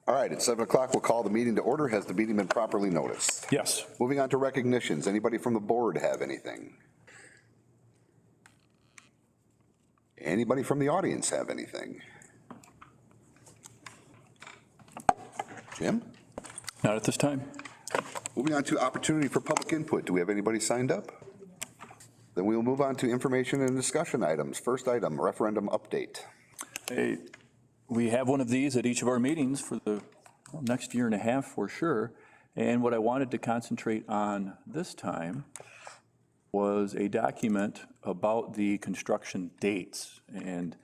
All right, at 7 o'clock, we'll call the meeting to order. Has the meeting been properly noticed? Yes. Moving on to recognitions. Anybody from the board have anything? Anybody from the audience have anything? Jim? Not at this time. Moving on to opportunity for public input. Do we have anybody signed up? Then we will move on to information and discussion items. First item, referendum update. Hey, we have one of these at each of our meetings for the next year and a half for sure. And what I wanted to concentrate on this time was a document about the construction dates. And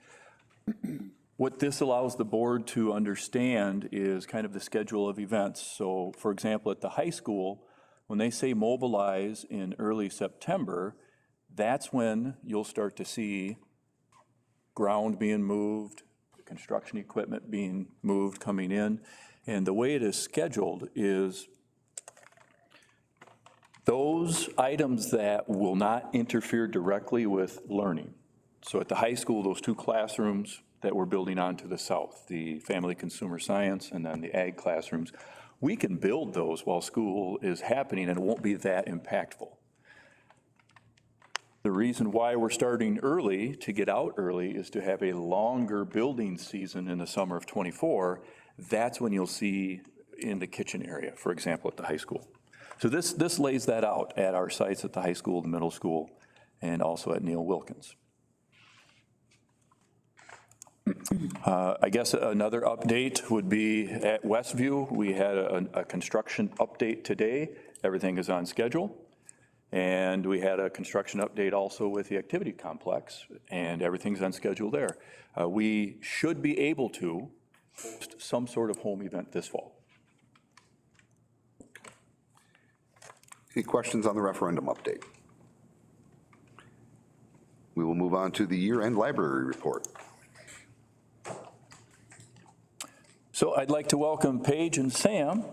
what this allows the board to understand is kind of the schedule of events. So for example, at the high school, when they say mobilize in early September, that's when you'll start to see ground being moved, construction equipment being moved, coming in. And the way it is scheduled is those items that will not interfere directly with learning. So at the high school, those 2 classrooms that we're building on to the south, the family consumer science and then the ag classrooms, we can build those while school is happening and it won't be that impactful. The reason why we're starting early, to get out early, is to have a longer building season in the summer of '24. That's when you'll see in the kitchen area, for example, at the high school. So this lays that out at our sites at the high school, the middle school, and also at Neil Wilkins. I guess another update would be at Westview. We had a construction update today. Everything is on schedule. And we had a construction update also with the activity complex, and everything's on schedule there. We should be able to host some sort of home event this fall. Any questions on the referendum update? We will move on to the year-end library report. So I'd like to welcome Paige and Sam,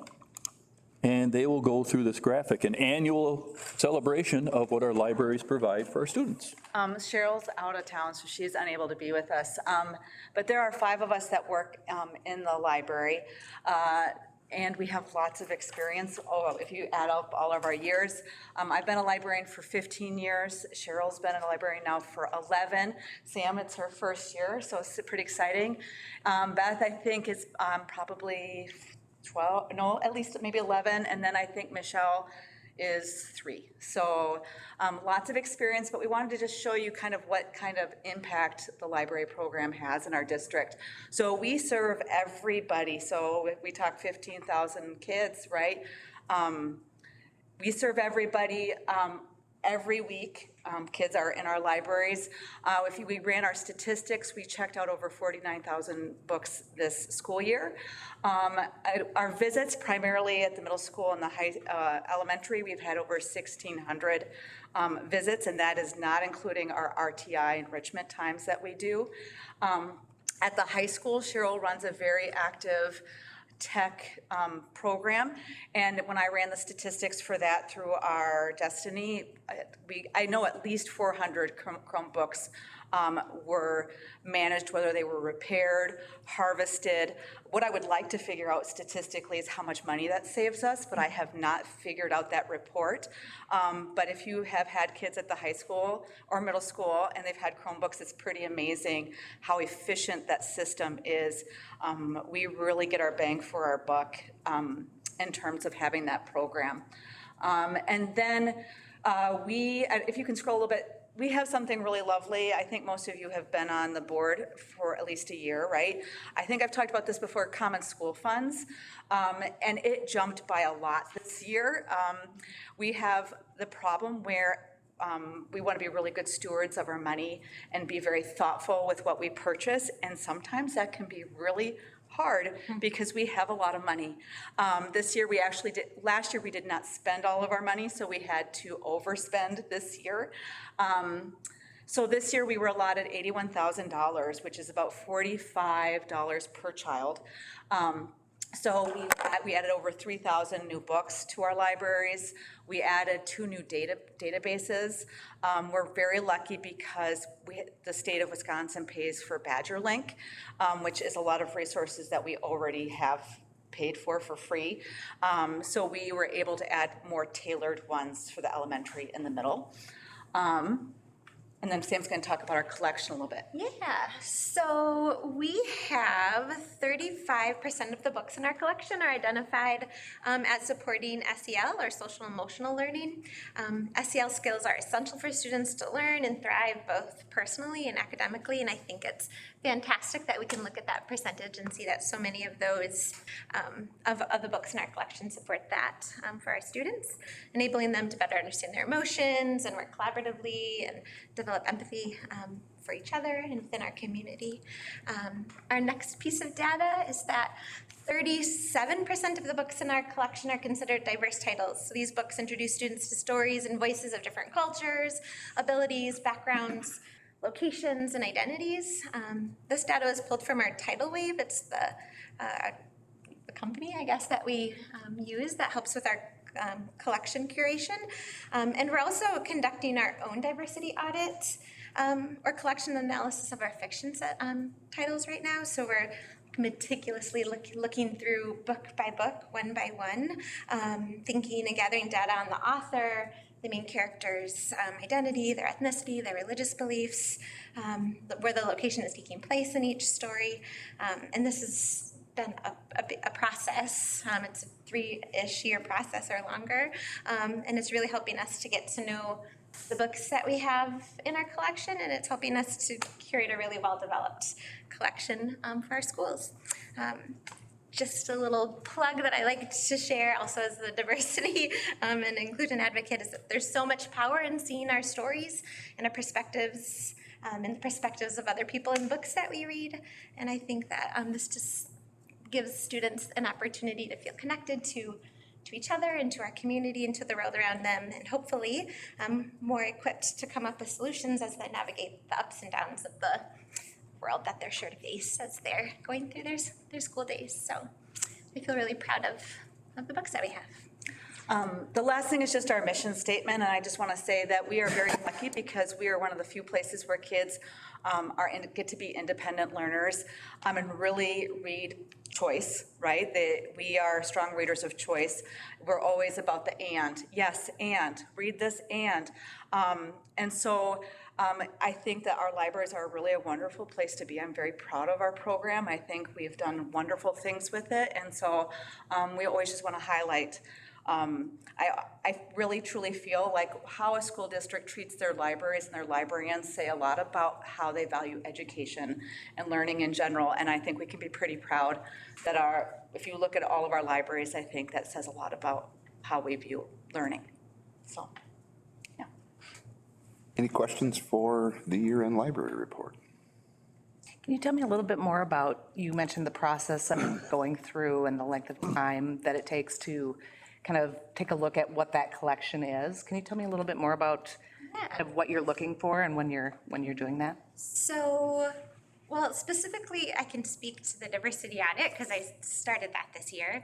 and they will go through this graphic, an annual celebration of what our libraries provide for our students. Cheryl's out of town, so she's unable to be with us. But there are 5 of us that work in the library, and we have lots of experience. Oh, if you add up all of our years, I've been a librarian for 15 years. Cheryl's been a librarian now for 11. Sam, it's her first year, so it's pretty exciting. Beth, I think, is probably 12, no, at least maybe 11, and then I think Michelle is 3. So lots of experience, but we wanted to just show you kind of what kind of impact the library program has in our district. So we serve everybody. So if we talk 15,000 kids, right? We serve everybody every week. Kids are in our libraries. If we ran our statistics, we checked out over 49,000 books this school year. Our visits, primarily at the middle school and the elementary, we've had over 1,600 visits, and that is not including our RTI enrichment times that we do. At the high school, Cheryl runs a very active tech program, and when I ran the statistics for that through our Destiny, I know at least 400 Chromebooks were managed, whether they were repaired, harvested. What I would like to figure out statistically is how much money that saves us, but I have not figured out that report. But if you have had kids at the high school or middle school and they've had Chromebooks, it's pretty amazing how efficient that system is. We really get our bang for our buck in terms of having that program. And then if you can scroll a little bit, we have something really lovely. I think most of you have been on the board for at least a year, right? I think I've talked about this before, Common School Funds, and it jumped by a lot this year. We have the problem where we want to be really good stewards of our money and be very thoughtful with what we purchase, and sometimes that can be really hard because we have a lot of money. This year we actually did, last year we did not spend all of our money, so we had to overspend this year. So this year we were allotted $81,000, which is about $45 per child. So we added over 3,000 new books to our libraries. We added 2 new databases. We're very lucky because the state of Wisconsin pays for BadgerLink, which is a lot of resources that we already have paid for free. So we were able to add more tailored ones for the elementary and the middle. And then Sam's going to talk about our collection a little bit. Yeah, so we have 35% of the books in our collection are identified as supporting SEL, or social emotional learning. SEL skills are essential for students to learn and thrive both personally and academically, and I think it's fantastic that we can look at that percentage and see that so many of those of the books in our collection support that for our students, enabling them to better understand their emotions and work collaboratively and develop empathy for each other and within our community. Our next piece of data is that 37% of the books in our collection are considered diverse titles. So these books introduce students to stories and voices of different cultures, abilities, backgrounds, locations, and identities. This data was pulled from our Tidal Wave. It's the company, I guess, that we use that helps with our collection curation. And we're also conducting our own diversity audit or collection analysis of our fiction set titles right now. So we're meticulously looking through book by book, one by one, thinking and gathering data on the author, the main character's identity, their ethnicity, their religious beliefs, where the location is taking place in each story. And this has been a process. It's a 3-ish year process or longer. And it's really helping us to get to know the books that we have in our collection, and it's helping us to curate a really well-developed collection for our schools. Just a little plug that I like to share also as the diversity and inclusion advocate is that there's so much power in seeing our stories and our perspectives and the perspectives of other people in books that we read. And I think that this just gives students an opportunity to feel connected to each other and to our community and to the world around them, and hopefully more equipped to come up with solutions as they navigate the ups and downs of the world that they're sure to face as they're going through their school days. So we feel really proud of the books that we have. The last thing is just our mission statement, and I just want to say that we are very lucky because we are one of the few places where kids get to be independent learners and really read choice, right? We are strong readers of choice. We're always about the and. Yes, and. Read this and. And so I think that our libraries are really a wonderful place to be. I'm very proud of our program. I think we've done wonderful things with it. And so we always just want to highlight I really truly feel like how a school district treats their libraries and their librarians say a lot about how they value education and learning in general. And I think we can be pretty proud that if you look at all of our libraries, I think that says a lot about how we view learning. So, yeah. Any questions for the year-end library report? Can you tell me a little bit more about, you mentioned the process of going through and the length of time that it takes to kind of take a look at what that collection is. Can you tell me a little bit more about kind of what you're looking for and when you're doing that? So, well, specifically, I can speak to the diversity audit because I started that this year.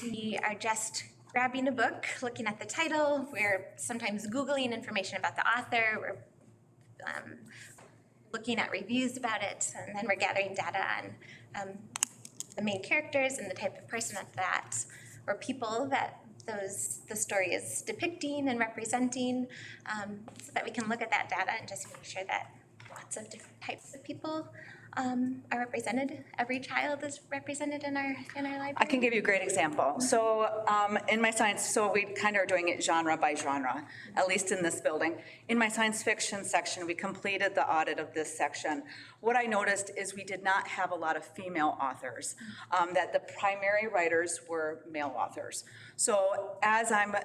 We are just grabbing a book, looking at the title. We're sometimes Googling information about the author. We're looking at reviews about it, and then we're gathering data on the main characters and the type of person that or people that the story is depicting and representing, so that we can look at that data and just make sure that lots of different types of people are represented. Every child is represented in our library. I can give you a great example. So in my science, so we kind of are doing it genre by genre, at least in this building. In my science fiction section, we completed the audit of this section. What I noticed is we did not have a lot of female authors, that the primary writers were male authors. So as I'm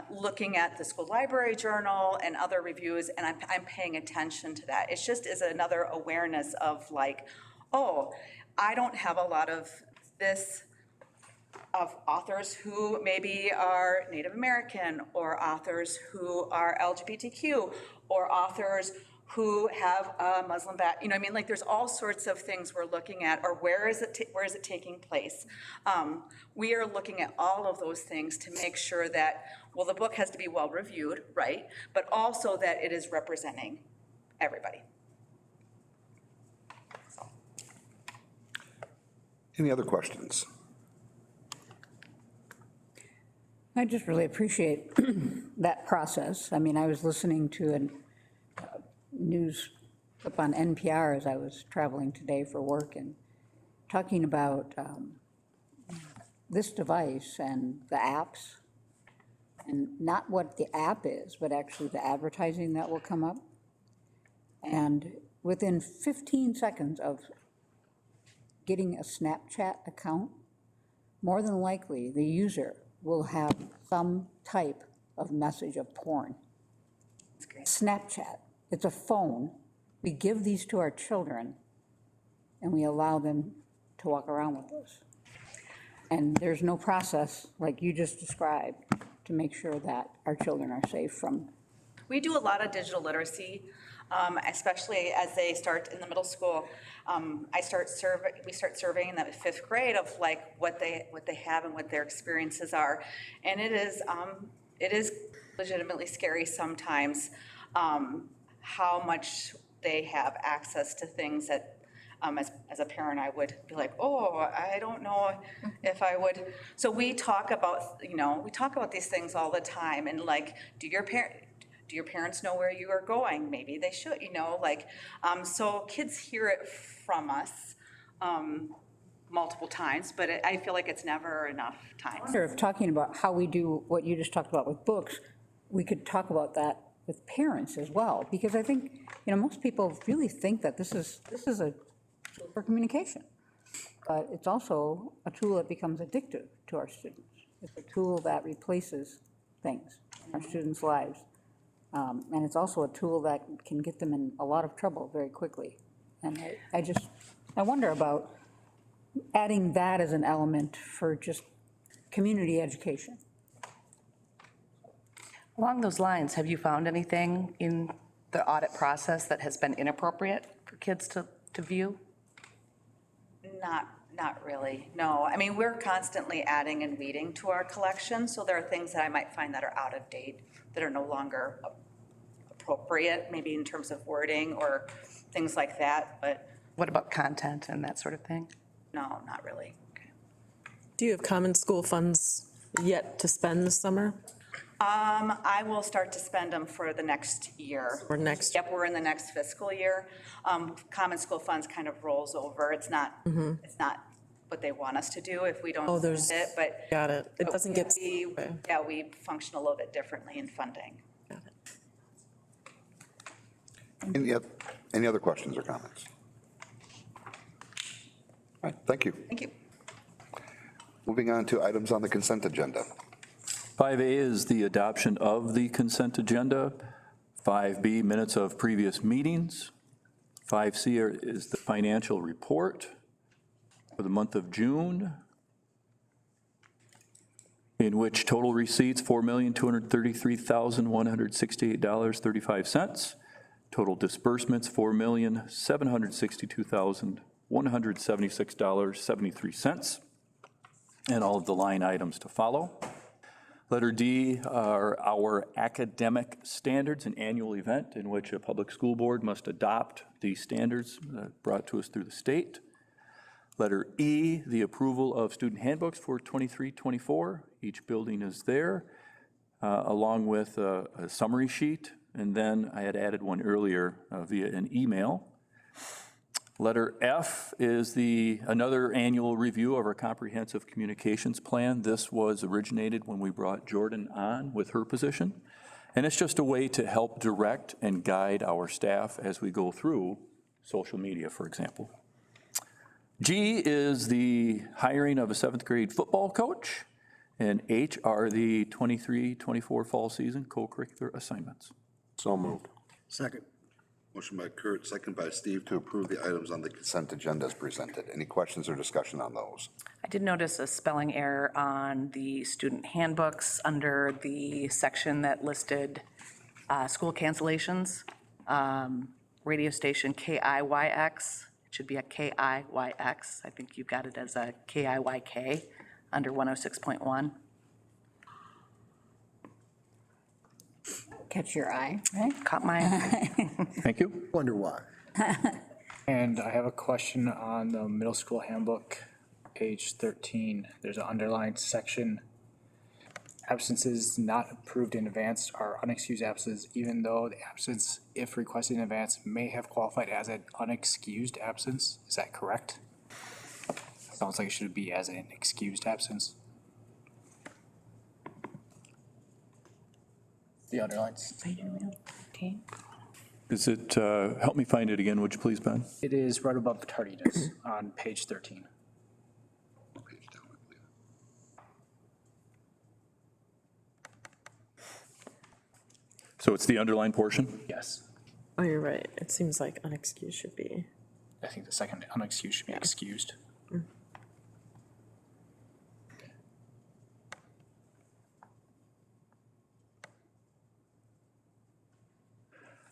looking at the school library journal and other reviews, and I'm paying attention to that, it's just is another awareness of like, oh, I don't have a lot of this, of authors who maybe are Native American, or authors who are LGBTQ, or authors who have a Muslim background. You know what I mean? Like there's all sorts of things we're looking at, or where is it taking place? We are looking at all of those things to make sure that, well, the book has to be well reviewed, right? But also that it is representing everybody. Any other questions? I just really appreciate that process. I mean, I was listening to a news up on NPR as I was traveling today for work and talking about this device and the apps, and not what the app is, but actually the advertising that will come up. And within 15 seconds of getting a Snapchat account, more than likely the user will have some type of message of porn. Snapchat, it's a phone. We give these to our children and we allow them to walk around with us. And there's no process like you just described to make sure that our children are safe from. We do a lot of digital literacy, especially as they start in the middle school. We start surveying them at 5th grade of like what they have and what their experiences are. And it is legitimately scary sometimes how much they have access to things that as a parent, I would be like, oh, I don't know if I would. So we talk about, these things all the time, and like, do your parents know where you are going? Maybe they should, so kids hear it from us multiple times, but I feel like it's never enough I times. wonder if talking about how we do what you just talked about with books, we could talk about that with parents as well, because I think, most people really think that this is a tool for communication, but it's also a tool that becomes addictive to our students. It's a tool that replaces things in our students' lives. And it's also a tool that can get them in a lot of trouble very quickly. And I wonder about adding that as an element for just community education. Along those lines, have you found anything in the audit process that has been inappropriate for kids to view? Not really, no. I mean, we're constantly adding and weeding to our collection, so there are things that I might find that are out of date, that are no longer appropriate, maybe in terms of wording or things like that, but What about content and that sort of thing? no, not really. Do you have common school funds yet to spend this summer? I will start to spend them for the next year. Or next? Yep, we're in the next fiscal year. Common school funds kind of rolls over. It's not what they want us to do if we Oh, don't there's, spend it, but. got it. It doesn't get, okay. Yeah, we function a little bit differently in funding. Got it. Any other questions or comments? All right, thank you. Thank you. Moving on to items on the consent agenda. 5A is the adoption of the consent agenda. 5B, minutes of previous meetings. 5C is the financial report for the month of June, in which total receipts, $4,233,168.35. Total disbursements, $4,762,176.73. And all of the line items to follow. Letter D are our academic standards, an annual event in which a public school board must adopt these standards brought to us through the state. Letter E, the approval of student handbooks for 23-24. Each building is there, along with a summary sheet. And then I had added one earlier via an email. Letter F is another annual review of our comprehensive communications plan. This was originated when we brought Jordan on with her position. And it's just a way to help direct and guide our staff as we go through social media, for example. G is the hiring of a 7th grade football coach. And H are the 23-24 fall season co-curricular assignments. So moved. Second. Motion by Kurt, second by Steve to approve the items on the consent agenda as presented. Any questions or discussion on those? I did notice a spelling error on the student handbooks under the section that listed school cancellations. Radio station KIYX, it should be a KIYX. I think you've got it as a KIYK under 106.1. Catch your eye, right? Caught my eye. Thank you. Wonder why. And I have a question on the middle school handbook, page 13. There's an underlined section absences not approved in advance are unexcused absences, even though the absence, if requested in advance, may have qualified as an unexcused absence. Is that correct? Sounds like it should be as an excused absence. The underlines. Is it, help me find it again, would you please, Ben? It is right above tardiness on page 13. So it's the underlined portion? Yes. Oh, you're right. It seems like unexcused should be. I think the second unexcused should be excused.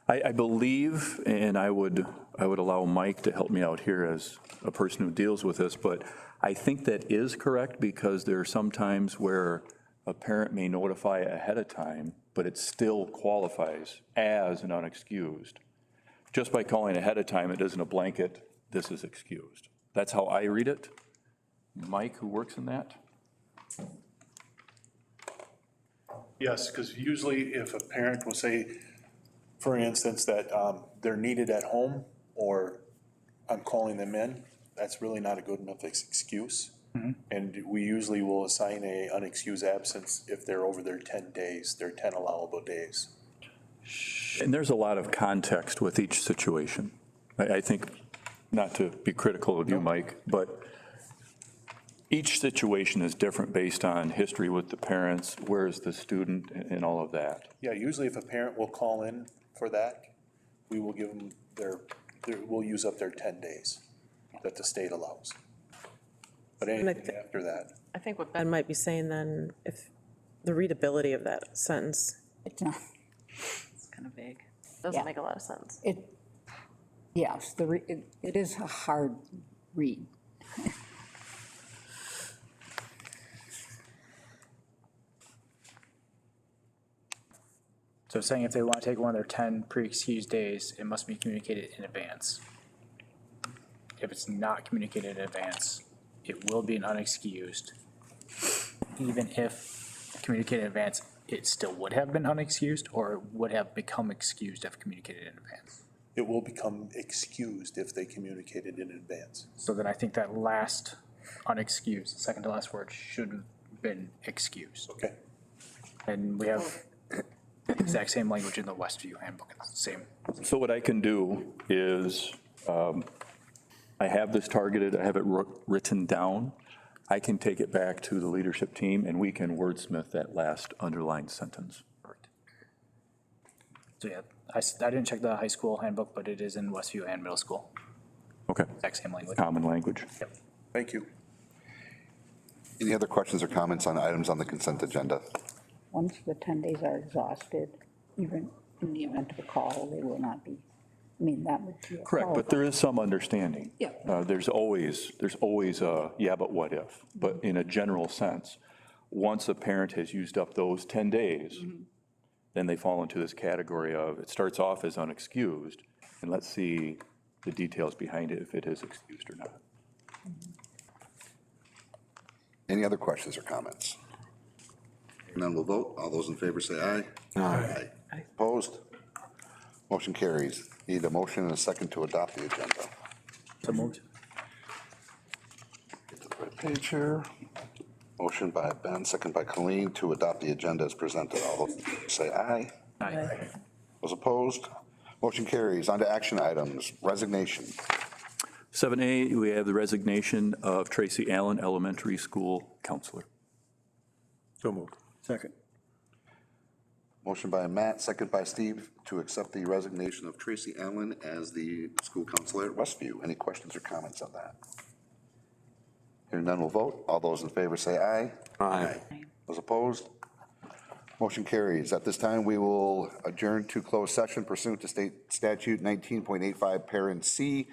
I believe, and I would allow Mike to help me out here as a person who deals with this, but I think that is correct because there are some times where a parent may notify ahead of time, but it still qualifies as an unexcused. Just by calling ahead of time, it isn't a blanket, this is excused. That's how I read it. Mike, who works in that? Yes, because usually if a parent will say, for instance, that they're needed at home or I'm calling them in, that's really not a good enough excuse. And we usually will assign a unexcused absence if they're over their 10 days, their 10 allowable days. And there's a lot of context with each situation. I think, not to be critical of you, Mike, but each situation is different based on history with the parents, where is the student, and all of that. Yeah, usually if a parent will call in for that, we will give them we'll use up their 10 days that the state allows. But anything after that. I think what Ben might be saying then, if the readability of that sentence, It's not, it's kind of vague. Doesn't Yeah. make a lot of sense. yes, it is a hard read. So saying if they want to take one of their 10 pre-excused days, it must be communicated in advance. If it's not communicated in advance, it will be an unexcused. Even if communicated in advance, it still would have been unexcused, or it would have become excused if communicated in advance. It will become excused if they communicated in advance. So then I think that last unexcused, the second to last word, should have been excused. Okay. And we have the exact same language in the Westview handbook, it's the same. So what I can do is, I have this targeted, I have it written down. I can take it back to the leadership team and we can wordsmith that last underlined sentence. So yeah, I didn't check the high school handbook, but it is in Westview and middle school, Okay, exact same language. common language. Yep. Thank you. Any other questions or comments on items on the consent agenda? Once the 10 days are exhausted, even in the event of a call, they will not be, I mean, that would be a Correct, but there is some understanding. Yeah. There's always a, yeah, but what if? But in a general sense, once a parent has used up those 10 days, then they fall into this category of, it starts off as unexcused, and let's see the details behind it, if it is excused or not. Any other questions or comments? None will vote. All those in favor say aye. Aye. Opposed? Motion carries. Need a motion and a second to adopt the agenda. So moved. Get to the right page here. Motion by Ben, second by Colleen to adopt the agenda as presented. All those in favor say aye. Aye. Those opposed? Motion carries. On to action items. Resignation. 7A, we have the resignation of Tracy Allen, elementary school counselor. So moved. Second. Motion by Matt, second by Steve, to accept the resignation of Tracy Allen as the school counselor at Westview. Any questions or comments on that? Hearing none, will vote. All those in favor say aye. Aye. Those opposed? Motion carries. At this time, we will adjourn to closed session pursuant to state statute 19.85 parent C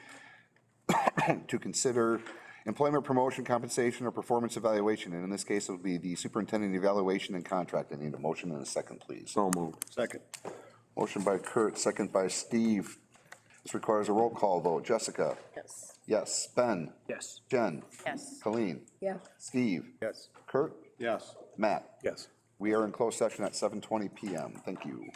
to consider employment, promotion, compensation, or performance evaluation. And in this case, it would be the superintendent evaluation and contract. I need a motion and a second, please. So moved. Second. Motion by Kurt, second by Steve. This requires a roll call vote. Jessica? Yes. Yes. Ben? Yes. Jen? Yes. Colleen? Yes. Steve? Yes. Kurt? Yes. Matt? Yes. We are in closed session at 7:20 PM. Thank you.